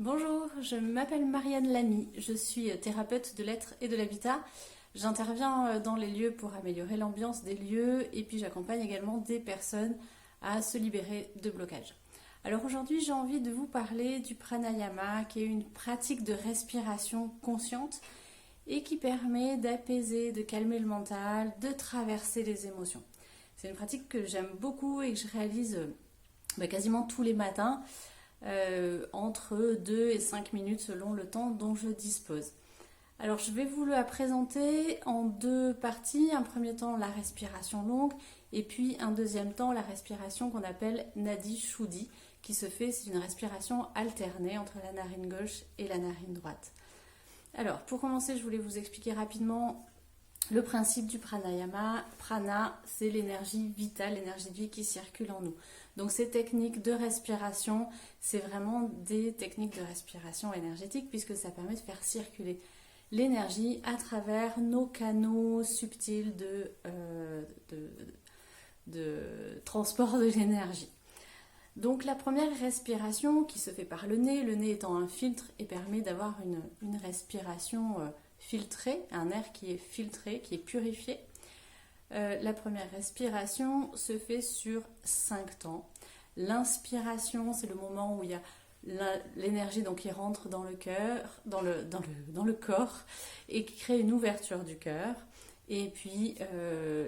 Bonjour, je m'appelle Marianne Lamy, je suis thérapeute de l'être et de l'habitat. J'interviens dans les lieux pour améliorer l'ambiance des lieux et puis j'accompagne également des personnes à se libérer de blocages. Alors aujourd'hui j'ai envie de vous parler du pranayama qui est une pratique de respiration consciente et qui permet d'apaiser, de calmer le mental, de traverser les émotions. C'est une pratique que j'aime beaucoup et que je réalise quasiment tous les matins. Entre 2 et 5 minutes selon le temps dont je dispose. Alors je vais vous la présenter en deux parties. Un premier temps la respiration longue et puis un deuxième temps la respiration qu'on appelle Nadi Shuddhi qui se fait, c'est une respiration alternée entre la narine gauche et la narine droite. Alors pour commencer je voulais vous expliquer rapidement le principe du pranayama. Prana, c'est l'énergie vitale, l'énergie de vie qui circule en nous. Donc ces techniques de respiration, c'est vraiment des techniques de respiration énergétique puisque ça permet de faire circuler l'énergie à travers nos canaux subtils de transport de l'énergie. Donc la première respiration qui se fait par le nez étant un filtre et permet d'avoir une respiration filtrée, un air qui est filtré, qui est purifié. La première respiration se fait sur 5 temps. L'inspiration, c'est le moment où il y a l'énergie donc qui rentre dans le cœur, dans le corps et qui crée une ouverture du cœur. Et puis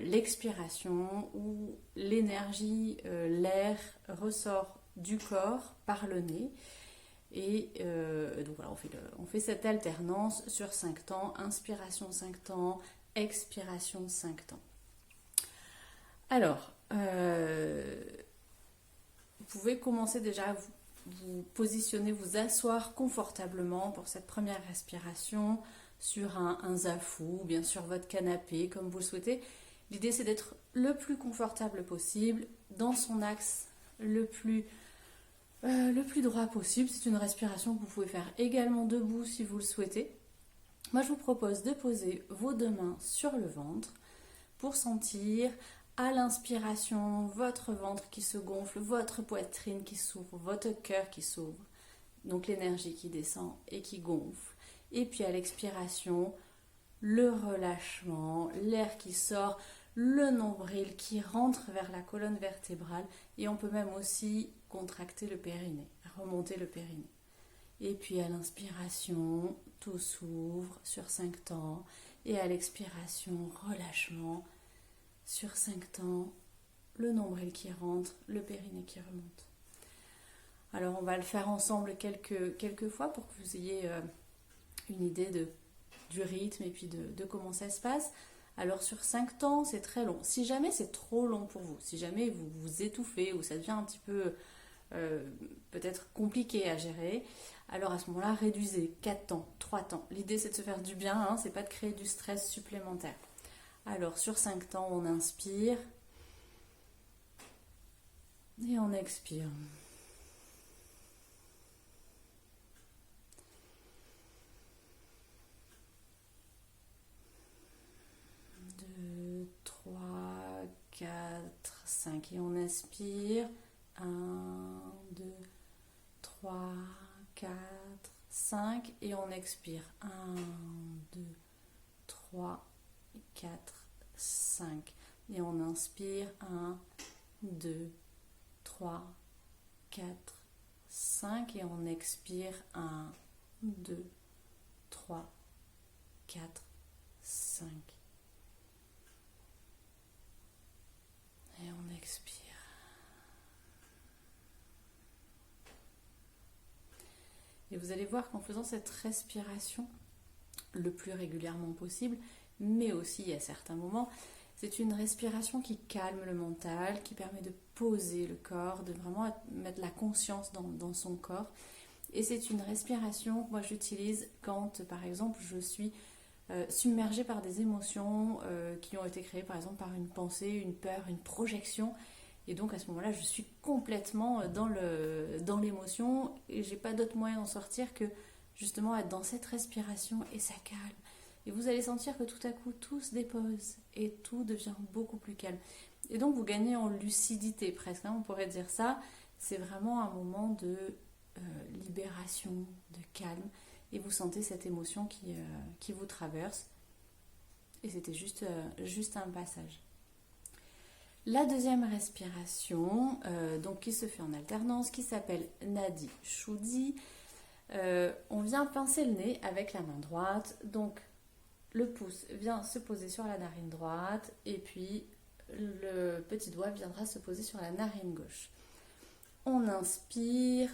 l'expiration où l'énergie, l'air ressort du corps par le nez. Et donc voilà, on fait cette alternance sur 5 temps, inspiration 5 temps, expiration 5 temps. Alors, vous pouvez commencer déjà à vous positionner, vous asseoir confortablement pour cette première respiration sur un zafu ou bien sur votre canapé, comme vous le souhaitez. L'idée, c'est d'être le plus confortable possible, dans son axe le plus droit possible. C'est une respiration que vous pouvez faire également debout si vous le souhaitez. Moi, je vous propose de poser vos deux mains sur le ventre pour sentir à l'inspiration votre ventre qui se gonfle, votre poitrine qui s'ouvre, votre cœur qui s'ouvre. Donc l'énergie qui descend et qui gonfle. Et puis à l'expiration, le relâchement, l'air qui sort, le nombril qui rentre vers la colonne vertébrale. Et on peut même aussi contracter le périnée, remonter le périnée. Et puis à l'inspiration, tout s'ouvre sur 5 temps. Et à l'expiration, relâchement. Sur 5 temps, le nombril qui rentre, le périnée qui remonte. Alors on va le faire ensemble quelques fois pour que vous ayez une idée du rythme et puis de comment ça se passe. Alors sur 5 temps, c'est très long. Si jamais c'est trop long pour vous, si jamais vous vous étouffez ou ça devient un petit peu peut-être compliqué à gérer, alors à ce moment-là, réduisez 4 temps, 3 temps. L'idée c'est de se faire du bien, c'est pas de créer du stress supplémentaire. Alors sur 5 temps, on inspire et on expire. 2, 3, 4, 5 et on inspire. 1, 2, 3, 4, 5 et on expire. 1, 2, 3, 4, 5 et on inspire 1, 2, 3, 4, 5 et on expire 1, 2, 3, 4, 5 et on expire. Et vous allez voir qu'en faisant cette respiration le plus régulièrement possible, mais aussi à certains moments, c'est une respiration qui calme le mental, qui permet de poser le corps, de vraiment mettre la conscience dans son corps. Et c'est une respiration que moi j'utilise quand, par exemple, je suis submergée par des émotions qui ont été créées, par exemple, par une pensée, une peur, une projection. Et donc à ce moment-là, je suis complètement dans l'émotion et j'ai pas d'autre moyen d'en sortir que justement être dans cette respiration et ça calme. Et vous allez sentir que tout à coup, tout se dépose et tout devient beaucoup plus calme. Et donc, vous gagnez en lucidité presque, on pourrait dire ça. C'est vraiment un moment de libération, de calme, et vous sentez cette émotion qui vous traverse. Et c'était juste un passage. La deuxième respiration, donc qui se fait en alternance, qui s'appelle Nadi Shuddhi. On vient pincer le nez avec la main droite. Donc le pouce vient se poser sur la narine droite et puis le petit doigt viendra se poser sur la narine gauche. On inspire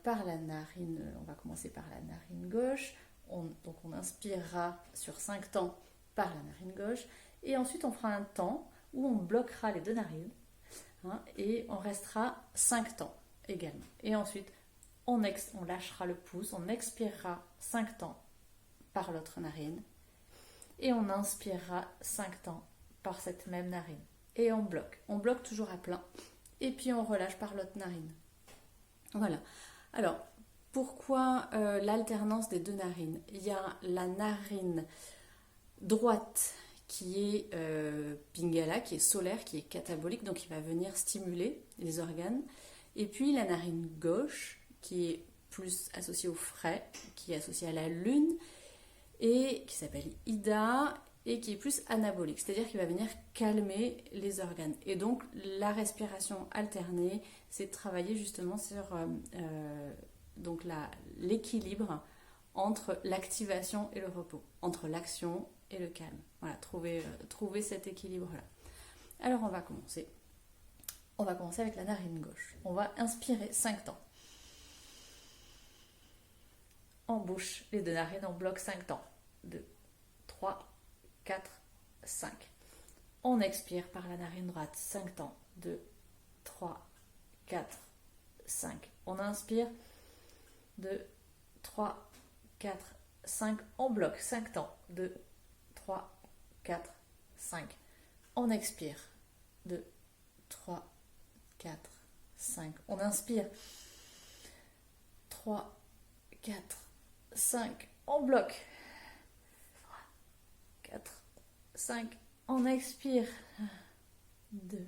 par la narine, on va commencer par la narine gauche. Donc on inspirera sur 5 temps par la narine gauche et ensuite on fera un temps où on bloquera les deux narines et on restera 5 temps également. Et ensuite on lâchera le pouce, on expirera 5 temps par l'autre narine et on inspirera 5 temps par cette même narine. Et on bloque toujours à plein et puis on relâche par l'autre narine. Voilà. Alors, pourquoi l'alternance des deux narines? Il y a la narine droite qui est Pingala, qui est solaire, qui est catabolique, donc qui va venir stimuler les organes. Et puis la narine gauche, qui est plus associée au frais, qui est associée à la lune, et qui s'appelle Ida, et qui est plus anabolique, c'est-à-dire qu'il va venir calmer les organes. Et donc la respiration alternée, c'est de travailler justement sur donc l'équilibre entre l'activation et le repos, entre l'action et le calme. Voilà, trouver cet équilibre-là. Alors on va commencer. On va commencer avec la narine gauche. On va inspirer 5 temps. En bouche, les deux narines, on bloque 5 temps. 2, 3, 4, 5. On expire par la narine droite 5 temps. 2, 3, 4, 5. On inspire. 2, 3, 4, 5. On bloque 5 temps. 2, 3, 4, 5. On expire. 2, 3, 4, 5. On inspire. 3, 4, 5. On bloque. 3, 4, 5. On expire. 2,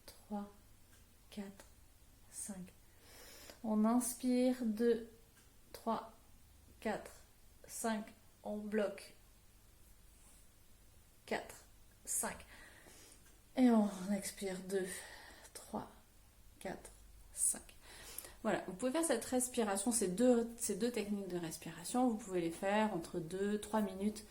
3, 4, 5. On inspire. 2, 3, 4, 5. On bloque. 4, 5. Et on expire. 2, 3, 4, 5. Voilà, vous pouvez faire cette respiration, ces deux techniques de respiration, vous pouvez les faire entre 2-3 minutes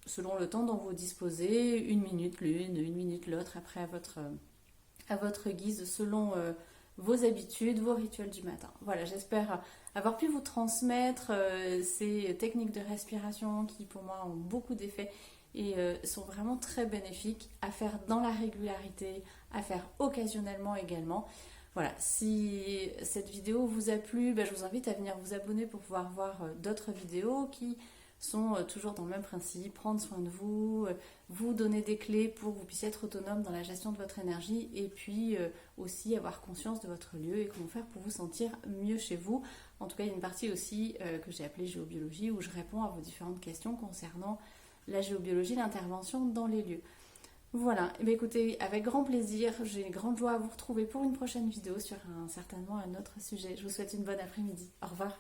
selon le temps dont vous disposez, 1 minute l'une, 1 minute l'autre, après à votre guise, selon vos habitudes, vos rituels du matin. Voilà, j'espère avoir pu vous transmettre ces techniques de respiration qui pour moi ont beaucoup d'effets et sont vraiment très bénéfiques à faire dans la régularité, à faire occasionnellement également. Voilà, si cette vidéo vous a plu, je vous invite à venir vous abonner pour pouvoir voir d'autres vidéos qui sont toujours dans le même principe, prendre soin de vous, vous donner des clés pour que vous puissiez être autonome dans la gestion de votre énergie et puis aussi avoir conscience de votre lieu et comment faire pour vous sentir mieux chez vous. En tout cas, il y a une partie aussi que j'ai appelée géobiologie où je réponds à vos différentes questions concernant la géobiologie, l'intervention dans les lieux. Voilà, et bien écoutez, avec grand plaisir, j'ai une grande joie à vous retrouver pour une prochaine vidéo sur certainement un autre sujet. Je vous souhaite une bonne après-midi. Au revoir.